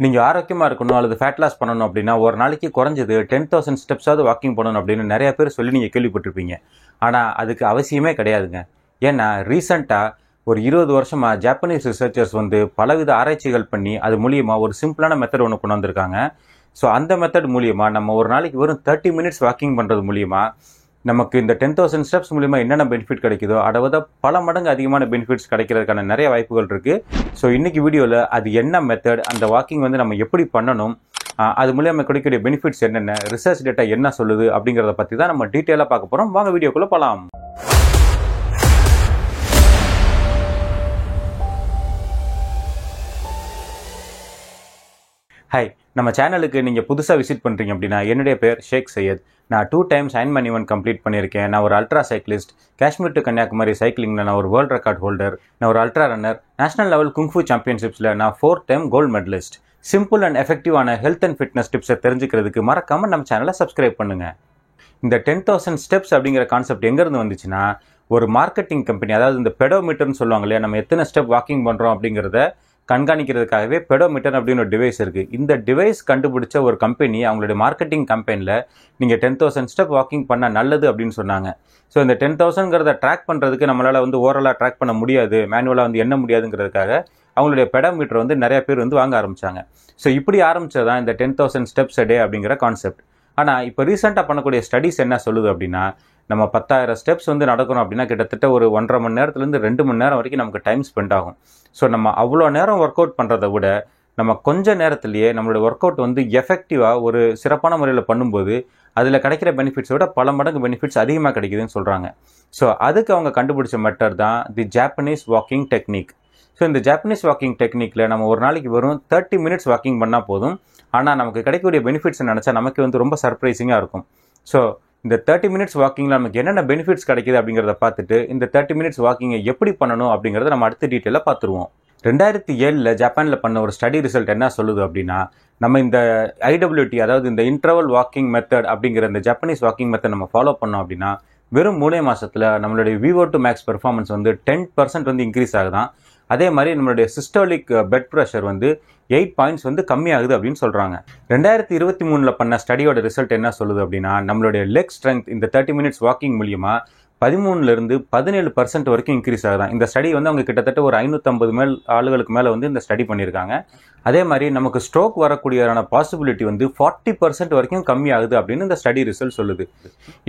நீங்கள் ஆரோக்கியமாக இருக்கணும் அல்லது ஃபேட் லாஸ் பண்ணணும் அப்படின்னா ஒரு நாளைக்கு குறைஞ்சது 10,000 ஸ்டெப்ஸாவது வாக்கிங் பண்ணணும் அப்படின்னு நிறைய பேர் சொல்லி நீங்கள் கேள்விப்பட்டிருப்பீங்க. ஆனால் அதுக்கு அவசியமே கிடையாதுங்க. ஏன்னா ரீசெண்டாக ஒரு 20 வருஷமாக ஜாப்பனீஸ் ரிசர்ச்சர்ஸ் பலவித ஆராய்ச்சிகள் பண்ணி அது மூலியமாக ஒரு சிம்பிளான மெத்தட் ஒன்று கொண்டு வந்திருக்காங்க. ஸோ அந்த மெத்தட் மூலியமாக நம்ம ஒரு நாளைக்கு வெறும் 30 மினிட்ஸ் வாக்கிங் பண்ணுறது மூலியமாக நமக்கு இந்த 10,000 ஸ்டெப்ஸ் மூலிமா என்னென்ன பெனிஃபிட் கிடைக்குதோ அதை விட பல மடங்கு அதிகமான பெனிஃபிட்ஸ் கிடைக்கிறதுக்கான நிறைய வாய்ப்புகள் இருக்குது. ஸோ இன்றைக்கி வீடியோவில் அது என்ன மெத்தட், அந்த வாக்கிங் நம்ம எப்படி பண்ணணும், அது மூலியமாக கிடைக்கக்கூடிய பெனிஃபிட்ஸ் என்னென்ன, ரிசர்ச் டேட்டா என்ன சொல்லுது அப்படிங்கிறத பற்றி தான் நம்ம டீட்டெயிலாக பார்க்க போகிறோம். வாங்க வீடியோக்குள்ளே போகலாம். ஹாய், நம்ம சேனலுக்கு நீங்கள் புதுசாக விசிட் பண்ணுறீங்க அப்படின்னா என்னுடைய பேர் ஷேக் சையத். நான் 2 டைம்ஸ் Ironman ஈவென்ட் கம்ப்ளீட் பண்ணியிருக்கேன். நான் ஒரு ultra cyclist. Kashmir to Kanyakumari சைக்கிளிங்கில் நான் ஒரு வேர்ல்டு ரெக்கார்ட் ஹோல்டர். நான் ஒரு ultra runner. National level kung fu சாம்பியன்ஷிப்ஸில் நான் 4 time gold medalist. Simple and எஃபெக்டிவான ஹெல்த் அண்ட் ஃபிட்னஸ் டிப்ஸை தெரிஞ்சுக்கிறதுக்கு மறக்காமல் நம்ம சேனலை சப்ஸ்கிரைப் பண்ணுங்கள். இந்த 10,000 ஸ்டெப்ஸ் அப்படிங்கிற கான்செப்ட் எங்கேருந்து வந்துச்சுன்னா, ஒரு மார்க்கெட்டிங் கம்பெனி, அதாவது இந்த பெடோமீட்டர்னு சொல்லுவாங்க இல்லையா, நம்ம எத்தனை ஸ்டெப் வாக்கிங் பண்ணுறோம் அப்படிங்கிறத கண்காணிக்கிறதுக்காகவே பெடோமீட்டர் அப்படின்னு ஒரு டிவைஸ் இருக்குது. இந்த டிவைஸ் கண்டுபிடிச்ச ஒரு கம்பெனி அவங்களுடைய மார்க்கெட்டிங் கம்பெனியில் நீங்கள் 10,000 ஸ்டெப் வாக்கிங் பண்ணால் நல்லது அப்படின்னு சொன்னாங்க. ஸோ இந்த 10,000ங்கிறத ட்ராக் பண்ணுறதுக்கு நம்மளால் ஓரலாக ட்ராக் பண்ண முடியாது, மேனுவலாக எண்ண முடியாதுங்கிறதுக்காக அவங்களுடைய பெடோமீட்டர் நிறைய பேர் வாங்க ஆரம்பித்தாங்க. ஸோ இப்படி ஆரம்பித்ததான் இந்த 10,000 ஸ்டெப்ஸ் a day அப்படிங்கிற கான்செப்ட். ஆனால் இப்போ ரீசெண்டாக பண்ணக்கூடிய ஸ்டடீஸ் என்ன சொல்லுது அப்படின்னா, நம்ம 10,000 ஸ்டெப்ஸ் நடக்கணும் அப்படின்னா கிட்டத்தட்ட ஒரு 1.5 மணி நேரத்துலேருந்து 2 மணி நேரம் வரைக்கும் நமக்கு டைம் ஸ்பெண்ட் ஆகும். ஸோ நம்ம அவ்வளோ நேரம் ஒர்க் அவுட் பண்ணுறதை விட நம்ம கொஞ்ச நேரத்துலேயே நம்மளோட ஒர்க் அவுட் எஃபெக்டிவாக ஒரு சிறப்பான முறையில் பண்ணும்போது அதில் கிடைக்கிற பெனிஃபிட்ஸோட பல மடங்கு பெனிஃபிட்ஸ் அதிகமாக கிடைக்குதுன்னு சொல்கிறாங்க. ஸோ அதுக்கு அவங்க கண்டுபிடிச்ச மெத்தட் தான் தி ஜாப்பனீஸ் வாக்கிங் டெக்னிக். ஸோ இந்த ஜாப்பனீஸ் வாக்கிங் டெக்னிக்கில் நம்ம ஒரு நாளைக்கு வெறும் 30 மினிட்ஸ் வாக்கிங் பண்ணால் போதும். ஆனால் நமக்கு கிடைக்கக்கூடிய பெனிஃபிட்ஸ் நினச்சா நமக்கு ரொம்ப சர்ப்ரைசிங்காக இருக்கும். ஸோ இந்த 30 மினிட்ஸ் வாக்கிங்கில் நமக்கு என்னென்ன பெனிஃபிட்ஸ் கிடைக்குது அப்படிங்கிறத பார்த்துட்டு இந்த 30 மினிட்ஸ் வாக்கிங்கை எப்படி பண்ணணும் அப்படிங்கிறத நம்ம அடுத்த டீட்டெயிலாக பார்த்துருவோம். 2007 ஜப்பானில் பண்ண ஒரு ஸ்டடி ரிசல்ட் என்ன சொல்லுது அப்படின்னா, நம்ம இந்த IWT, அதாவது இந்த இன்டர்வல் வாக்கிங் மெத்தட் அப்படிங்கிற இந்த ஜப்பானீஸ் வாக்கிங் மெத்தட் நம்ம ஃபாலோ பண்ணோம் அப்படின்னா வெறும் 3 மாதத்தில் நம்மளுடைய VO2 max பெர்ஃபார்மன்ஸ் 10% இன்க்ரீஸ் ஆகுதான். அதே மாதிரி நம்மளுடைய சிஸ்டோலிக் பெட் ப்ரெஷர் 8 பாயிண்ட்ஸ் கம்மியாகுது அப்படின்னு சொல்கிறாங்க. 2023 பண்ண ஸ்டடியோட ரிசல்ட் என்ன சொல்லுது அப்படின்னா, நம்மளுடைய லெக் ஸ்ட்ரென்த் இந்த 30 மினிட்ஸ் வாக்கிங் மூலியமாக 13% 17% வரைக்கும் இன்க்ரீஸ் ஆகுதான். இந்த ஸ்டடி அவங்க கிட்டத்தட்ட ஒரு 550 ஆளுகளுக்கு மேலே இந்த ஸ்டடி பண்ணியிருக்காங்க. அதே மாதிரி நமக்கு ஸ்ட்ரோக் வரக்கூடியதான பாசிபிலிட்டி 40% வரைக்கும் கம்மியாகுது அப்படின்னு இந்த ஸ்டடி ரிசல்ட் சொல்லுது.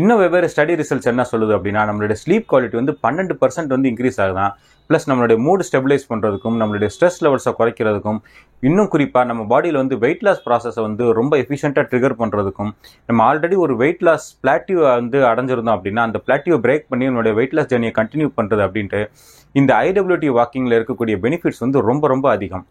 இன்னும் வெவ்வேறு ஸ்டடி ரிசல்ட்ஸ் என்ன சொல்லுது அப்படின்னா, நம்மளுடைய ஸ்லீப் குவாலிட்டி 12% இன்க்ரீஸ் ஆகுதான். ப்ளஸ் நம்மளுடைய மூட் ஸ்டெபிலைஸ் பண்ணுறதுக்கும் நம்மளுடைய ஸ்ட்ரெஸ் லெவல்ஸை குறைக்கிறதுக்கும், இன்னும் குறிப்பாக நம்ம பாடியில் வெயிட் லாஸ் ப்ராசஸை ரொம்ப எஃபிஷியண்ட்டாக ட்ரிகர் பண்ணுறதுக்கும், நம்ம ஆல்ரெடி ஒரு வெயிட் லாஸ் பிளாட்டியூ அடைஞ்சிருந்தோம் அப்படின்னா அந்த பிளாட்டியூ பிரேக் பண்ணி நம்மளுடைய வெயிட் லாஸ் ஜர்னியை கண்டினியூ பண்ணுறது அப்படின்ட்டு இந்த IWT வாக்கிங்கில் இருக்கக்கூடிய பெனிஃபிட்ஸ் ரொம்ப ரொம்ப அதிகம்.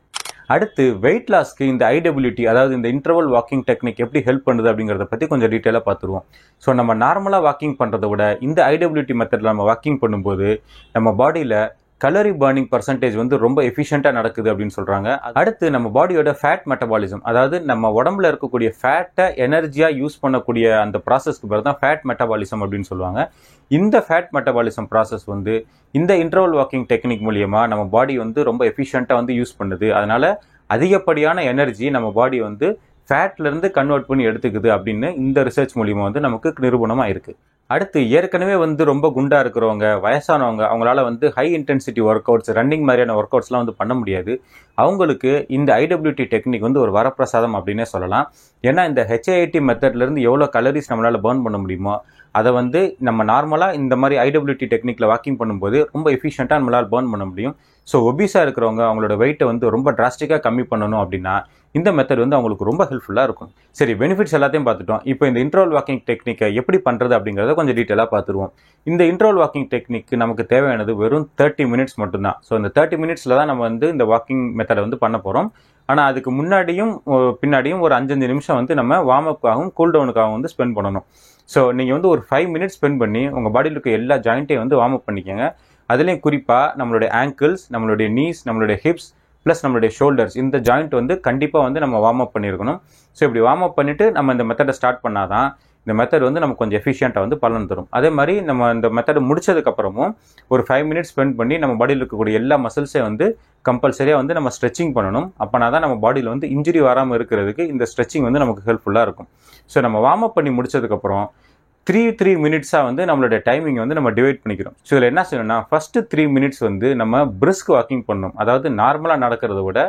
அடுத்து வெயிட் லாஸ்க்கு இந்த IWT, அதாவது இந்த இன்டர்வல் வாக்கிங் டெக்னிக் எப்படி ஹெல்ப் பண்ணுது அப்படிங்கிறத பற்றி கொஞ்சம் டீட்டெயிலாக பார்த்துருவோம். ஸோ நம்ம நார்மலாக வாக்கிங் பண்ணுறதை விட இந்த IWT மெத்தடில் நம்ம வாக்கிங் பண்ணும்போது நம்ம பாடியில் கலரி பர்னிங் பர்சன்டேஜ் ரொம்ப எஃபிஷியண்ட்டாக நடக்குது அப்படின்னு சொல்கிறாங்க. அடுத்து நம்ம பாடியோட ஃபேட் மெட்டபாலிசம், அதாவது நம்ம உடம்புல இருக்கக்கூடிய ஃபேட்டை எனர்ஜியாக யூஸ் பண்ணக்கூடிய அந்த ப்ராசஸ்க்கு பேர் தான் ஃபேட் மெட்டபாலிசம் அப்படின்னு சொல்லுவாங்க. இந்த ஃபேட் மெட்டபாலிசம் ப்ராசஸ் இந்த இன்டர்வல் வாக்கிங் டெக்னிக் மூலியமாக நம்ம பாடி ரொம்ப எஃபிஷியண்ட்டாக யூஸ் பண்ணுது. அதனால் அதிகப்படியான எனர்ஜி நம்ம பாடி ஃபேட்லேருந்து கன்வெர்ட் பண்ணி எடுத்துக்குது அப்படின்னு இந்த ரிசர்ச் மூலியமாக நமக்கு நிரூபணமாக இருக்குது. அடுத்து ஏற்கனவே ரொம்ப குண்டாக இருக்கிறவங்க, வயசானவங்க, அவங்களால high intensity work outs, running மாதிரியான ஒர்க் அவுட்ஸ்லாம் பண்ண முடியாது. அவங்களுக்கு இந்த IWT டெக்னிக் ஒரு வரப்பிரசாதம் அப்படின்னே சொல்லலாம். ஏன்னா இந்த HIIT மெத்தட்லேருந்து எவ்வளோ கலரிஸ் நம்மளால் பர்ன் பண்ண முடியுமோ அதை நம்ம நார்மலாக இந்த மாதிரி IWT டெக்னிக்கில் வாக்கிங் பண்ணும்போது ரொம்ப எஃபிஷியண்ட்டாக நம்மளால் பர்ன் பண்ண முடியும். ஸோ ஒபிஸாக இருக்கிறவங்க அவங்களோட வெயிட்டை ரொம்ப டிராஸ்டிக்காக கம்மி பண்ணணும் அப்படின்னா இந்த மெத்தட் அவங்களுக்கு ரொம்ப ஹெல்ப்ஃபுல்லாக இருக்கும். சரி, பெனிஃபிட்ஸ் எல்லாத்தையும் பார்த்துட்டோம். இப்போ இந்த இன்டர்வல் வாக்கிங் டெக்னிக்கை எப்படி பண்ணுறது அப்படிங்கிறத கொஞ்சம் டீட்டெயிலாக பார்த்துருவோம். இந்த இன்டர்வல் வாக்கிங் டெக்னிக் நமக்கு தேவையானது வெறும் 30 மினிட்ஸ் மட்டும்தான். ஸோ இந்த 30 மினிட்ஸில் தான் நம்ம இந்த வாக்கிங் மெத்தடை பண்ண போகிறோம். ஆனால் அதுக்கு முன்னாடியும் பின்னாடியும் ஒரு 5 நிமிஷம் நம்ம வார்ம் அப்புக்காகவும் கூல் டவுனுக்காகவும் ஸ்பெண்ட் பண்ணணும். ஸோ நீங்கள் ஒரு 5 மினிட்ஸ் ஸ்பெண்ட் பண்ணி உங்கள் பாடியில் இருக்க எல்லா ஜாயிண்ட்டையும் வார்ம் அப் பண்ணிக்கோங்க. அதுலேயும் குறிப்பாக நம்மளுடைய ஆங்கிள்ஸ், நம்மளுடைய நீஸ், நம்மளுடைய ஹிப்ஸ் ப்ளஸ் நம்மளுடைய ஷோல்டர்ஸ், இந்த ஜாயிண்ட் கண்டிப்பாக நம்ம வார்ம் அப் பண்ணியிருக்கணும். ஸோ இப்படி வார்ம் அப் பண்ணிவிட்டு நம்ம இந்த மெத்தடை ஸ்டார்ட் பண்ணால் தான் இந்த மெத்தட் வந்து நமக்கு கொஞ்சம் எஃபிஷியண்ட்டாக வந்து பலன் தரும். அதே மாதிரி நம்ம இந்த மெத்தட் முடிச்சதுக்கப்புறமும் ஒரு 5 மினிட்ஸ் ஸ்பெண்ட் பண்ணி நம்ம பாடியில் இருக்கக்கூடிய எல்லா மசில்ஸையும் வந்து கம்பல்சரியாக வந்து நம்ம ஸ்ட்ரெச்சிங் பண்ணணும். அப்போனா தான் நம்ம பாடியில் வந்து இன்ஜுரி வராமல் இருக்கிறதுக்கு இந்த ஸ்ட்ரெச்சிங் வந்து நமக்கு ஹெல்ப்ஃபுல்லாக இருக்கும். ஸோ நம்ம வார்ம் அப் பண்ணி முடிச்சதுக்கப்புறம் 3 மினிட்ஸாக வந்து நம்மளுடைய டைமிங் வந்து நம்ம டிவைட் பண்ணிக்கிறோம். ஸோ இதில் என்ன செய்யணும்னா ஃபஸ்ட்டு 3 மினிட்ஸ் வந்து நம்ம பிரிஸ்க் வாக்கிங் பண்ணணும். அதாவது நார்மலாக நடக்கிறத விட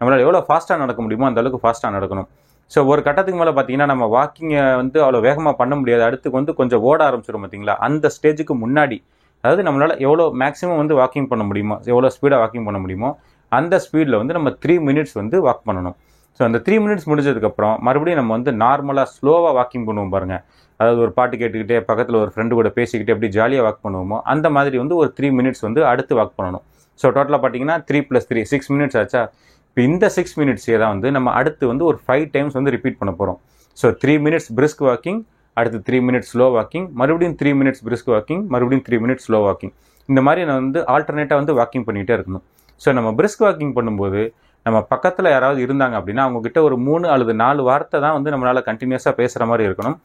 நம்மளால் எவ்வளோ ஃபாஸ்ட்டாக நடக்க முடியுமோ அந்த அளவுக்கு ஃபாஸ்ட்டாக நடக்கணும். ஸோ ஒரு கட்டத்துக்கு மேலே பார்த்தீங்கன்னா நம்ம வாக்கிங்கை வந்து அவ்வளோ வேகமாக பண்ண முடியாது. அடுத்துக்கு வந்து கொஞ்சம் ஓட ஆரம்பிச்சிடும் பார்த்தீங்களா, அந்த ஸ்டேஜுக்கு முன்னாடி அதாவது நம்மளால் எவ்வளோ மேக்ஸிமம் வந்து வாக்கிங் பண்ண முடியுமோ, எவ்வளோ ஸ்பீடாக வாக்கிங் பண்ண முடியுமோ அந்த ஸ்பீடில் வந்து நம்ம 3 மினிட்ஸ் வந்து வாக் பண்ணணும். ஸோ அந்த 3 மினிட்ஸ் முடிஞ்சதுக்கப்புறம் மறுபடியும் நம்ம வந்து நார்மலாக ஸ்லோவாக வாக்கிங் பண்ணுவோம் பாருங்கள். அதாவது ஒரு பாட்டு கேட்டுக்கிட்டே பக்கத்தில் ஒரு ஃப்ரெண்டு கூட பேசிக்கிட்டே எப்படி ஜாலியாக வாக் பண்ணுவோமோ அந்த மாதிரி வந்து ஒரு 3 மினிட்ஸ் வந்து அடுத்து வாக் பண்ணணும். ஸோ டோட்டலாக பார்த்தீங்கன்னா 3 + 3 6 மினிட்ஸ் ஆச்சா. இப்போ இந்த 6 மினிட்ஸே தான் வந்து நம்ம அடுத்து வந்து ஒரு 5 டைம்ஸ் வந்து ரிப்பீட் பண்ண போகிறோம். ஸோ 3 மினிட்ஸ் பிரிஸ்க் வாக்கிங், அடுத்து 3 மினிட்ஸ் ஸ்லோ வாக்கிங், மறுபடியும் 3 மினிட்ஸ் பிரிஸ்க் வாக்கிங், மறுபடியும் 3 மினிட்ஸ் ஸ்லோ வாக்கிங். இந்த மாதிரி நான் வந்து ஆல்டர்னேட்டாக வந்து வாக்கிங் பண்ணிகிட்டே இருக்கணும். ஸோ நம்ம பிரிஸ்க் வாக்கிங் பண்ணும்போது நம்ம பக்கத்தில் யாராவது இருந்தாங்க அப்படின்னா அவங்கக்கிட்ட ஒரு 3 அல்லது 4 வார்த்தை தான் வந்து நம்மளால் கண்டினியூஸாக பேசுகிற மாதிரி இருக்கணும்.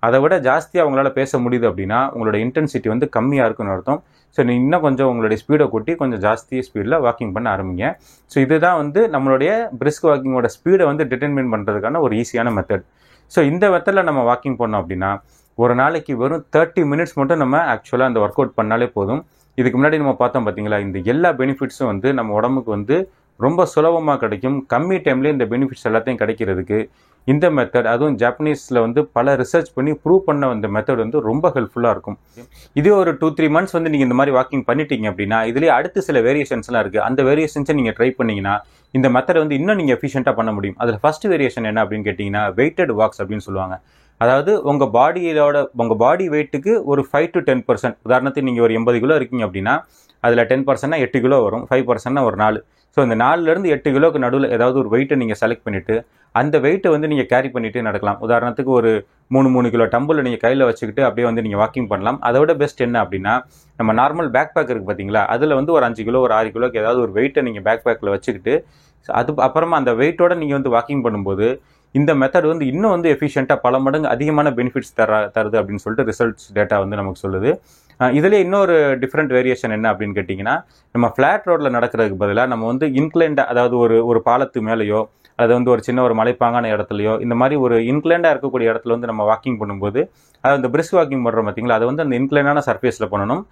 அதை விட ஜாஸ்தியாக அவங்களால பேச முடியுது அப்படின்னா உங்களோட இன்டென்சிட்டி வந்து கம்மியாக இருக்குன்னு அர்த்தம். ஸோ நீ இன்னும் கொஞ்சம் உங்களுடைய ஸ்பீடை கூட்டி கொஞ்சம் ஜாஸ்தி ஸ்பீடில் வாக்கிங் பண்ண ஆரம்பிங்க. ஸோ இதுதான் வந்து நம்மளுடைய பிரிஸ்க் வாக்கிங்கோட ஸ்பீடை வந்து டிட்டர்மின் பண்ணுறதுக்கான ஒரு ஈஸியான மெத்தட். ஸோ இந்த மெத்தடில் நம்ம வாக்கிங் பண்ணோம் அப்படின்னா ஒரு நாளைக்கு வெறும் 30 மினிட்ஸ் மட்டும் நம்ம ஆக்சுவலாக அந்த ஒர்க் அவுட் பண்ணாலே போதும். இதுக்கு முன்னாடி நம்ம பார்த்தோம் பார்த்தீங்களா, இந்த எல்லா பெனிஃபிட்ஸும் வந்து நம்ம உடம்புக்கு வந்து ரொம்ப சுலபமாக கிடைக்கும். கம்மி டைம்லேயே இந்த பெனிஃபிட்ஸ் எல்லாத்தையும் கிடைக்கிறதுக்கு இந்த மெத்தட், அதுவும் ஜாப்பனீஸில் வந்து பல ரிசர்ச் பண்ணி ப்ரூவ் பண்ண இந்த மெத்தட் வந்து ரொம்ப ஹெல்ப்ஃபுல்லாக இருக்கும். இதே ஒரு 2-3 மந்த்ஸ் வந்து நீங்கள் இந்த மாதிரி வாக்கிங் பண்ணிட்டீங்க அப்படின்னா இதுலேயே அடுத்து சில வேரியேஷன்ஸ்லாம் இருக்குது. அந்த வேரியேஷன்ஸை நீங்கள் ட்ரை பண்ணிங்கன்னா இந்த மெத்தட் வந்து இன்னும் நீங்கள் எஃபிஷியண்ட்டாக பண்ண முடியும். அதில் ஃபஸ்ட் வேரியேஷன் என்ன அப்படின்னு கேட்டிங்கன்னா வெயிட்டட் வாக்ஸ் அப்படின்னு சொல்லுவாங்க. அதாவது உங்கள் பாடி வெயிட்டுக்கு ஒரு 5 to 10%. உதாரணத்துக்கு நீங்கள் ஒரு 80 கிலோ இருக்கீங்க அப்படின்னா அதில் 10%னா 8 கிலோ வரும், 5%னா ஒரு 4. ஸோ இந்த 4லேருந்து 8 கிலோக்கு நடுவில் ஏதாவது ஒரு வெயிட்டை நீங்கள் செலக்ட் பண்ணிவிட்டு அந்த வெயிட்டை வந்து நீங்கள் கேரி பண்ணிகிட்டே நடக்கலாம். உதாரணத்துக்கு ஒரு 3 கிலோ டம்பிள் நீங்கள் கையில் வச்சுக்கிட்டு அப்படியே வந்து நீங்கள் வாக்கிங் பண்ணலாம். அதை விட பெஸ்ட் என்ன அப்படின்னா நம்ம நார்மல் பேக் பேக் இருக்குது பார்த்தீங்களா, அதில் வந்து ஒரு 5 கிலோ ஒரு 6 கிலோக்கு ஏதாவது ஒரு வெயிட்டை நீங்கள் பேக் பேக்கில் வச்சுக்கிட்டு அது அப்புறமா அந்த வெயிட்டோட நீங்கள் வந்து வாக்கிங் பண்ணும்போது இந்த மெத்தட் வந்து இன்னும் வந்து எஃபிஷியண்ட்டாக பல மடங்கு அதிகமான பெனிஃபிட்ஸ் தருது அப்படின்னு சொல்லிட்டு ரிசல்ட்ஸ் டேட்டா வந்து நமக்கு சொல்லுது. இதிலே இன்னொரு டிஃப்ரெண்ட் வேரியேஷன் என்ன அப்படின்னு கேட்டிங்கன்னா நம்ம ஃப்ளாட் ரோட்டில் நடக்கிறதுக்கு பதிலாக நம்ம வந்து இன்க்ளைண்டாக, அதாவது ஒரு பாலத்து மேலேயோ அது வந்து ஒரு சின்ன ஒரு மலைப்பாங்கான இடத்துலையோ இந்த மாதிரி ஒரு இன்க்ளைண்டாக இருக்கக்கூடிய இடத்துல வந்து நம்ம வாக்கிங் பண்ணும்போது அது அந்த பிரிஸ்க் வாக்கிங் பண்ணுறோம் பார்த்தீங்களா, அது வந்து அந்த இன்க்ளைனான சர்ஃபேஸில் பண்ணணும்.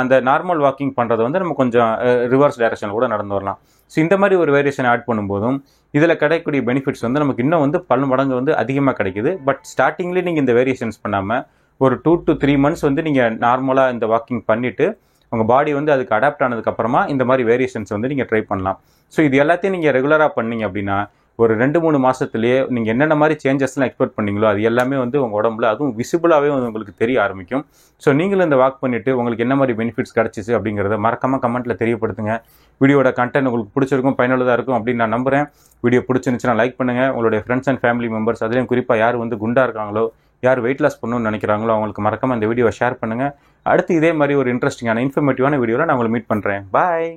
அந்த நார்மல் வாக்கிங் பண்ணுறது வந்து நம்ம கொஞ்சம் ரிவர்ஸ் டைரக்ஷனில் கூட நடந்து வரலாம். ஸோ இந்த மாதிரி ஒரு வேரியேஷன் ஆட் பண்ணும்போதும் இதில் கிடைக்கக்கூடிய பெனிஃபிட்ஸ் வந்து நமக்கு இன்னும் வந்து பல மடங்கு வந்து அதிகமாக கிடைக்குது. பட் ஸ்டார்டிங்லேயே நீங்கள் இந்த வேரியேஷன்ஸ் பண்ணாமல் ஒரு 2 to 3 மந்த்ஸ் வந்து நீங்கள் நார்மலாக இந்த வாக்கிங் பண்ணிவிட்டு உங்கள் பாடி வந்து அதுக்கு அடாப்ட் ஆனதுக்கப்புறமா இந்த மாதிரி வேரியேஷன்ஸ் வந்து நீங்கள் ட்ரை பண்ணலாம். ஸோ இது எல்லாத்தையும் நீங்கள் ரெகுலராக பண்ணீங்க அப்படின்னா ஒரு 2-3 மாதத்துலேயே நீங்கள் என்னென்ன மாதிரி சேஞ்சஸ்லாம் எக்ஸ்பெக்ட் பண்ணீங்களோ அது எல்லாமே வந்து உங்கள் உடம்புல அதுவும் விசிபிளாகவே வந்து உங்களுக்கு தெரிய ஆரம்பிக்கும். ஸோ நீங்களும் இந்த வாக் பண்ணிவிட்டு உங்களுக்கு என்ன மாதிரி பெனிஃபிட்ஸ் கிடச்சிச்சு அப்படிங்கிறத மறக்காமல் கமெண்ட்டில் தெரியப்படுத்துங்க. வீடியோட கண்டென்ட் உங்களுக்கு பிடிச்சிருக்கும், பயனுள்ளதாக இருக்கும் அப்படின்னு நான் நம்புகிறேன். வீடியோ பிடிச்சிருந்துச்சுன்னா லைக் பண்ணுங்கள். உங்களுடைய ஃப்ரெண்ட்ஸ் அண்ட் ஃபேமிலி மெம்பர்ஸ், அதுலேயும் குறிப்பாக யார் வந்து குண்டாக இருக்காங்களோ, யார் வெயிட் லாஸ் பண்ணணும்னு நினைக்கிறாங்களோ அவங்களுக்கு மறக்காமல் இந்த வீடியோவை ஷேர் பண்ணுங்கள். அடுத்து இதே மாதிரி ஒரு இன்ட்ரெஸ்டிங்கான இன்ஃபர்மேட்டிவான வீடியோவில் நான் உங்களை மீட் பண்ணுறேன். பாய்.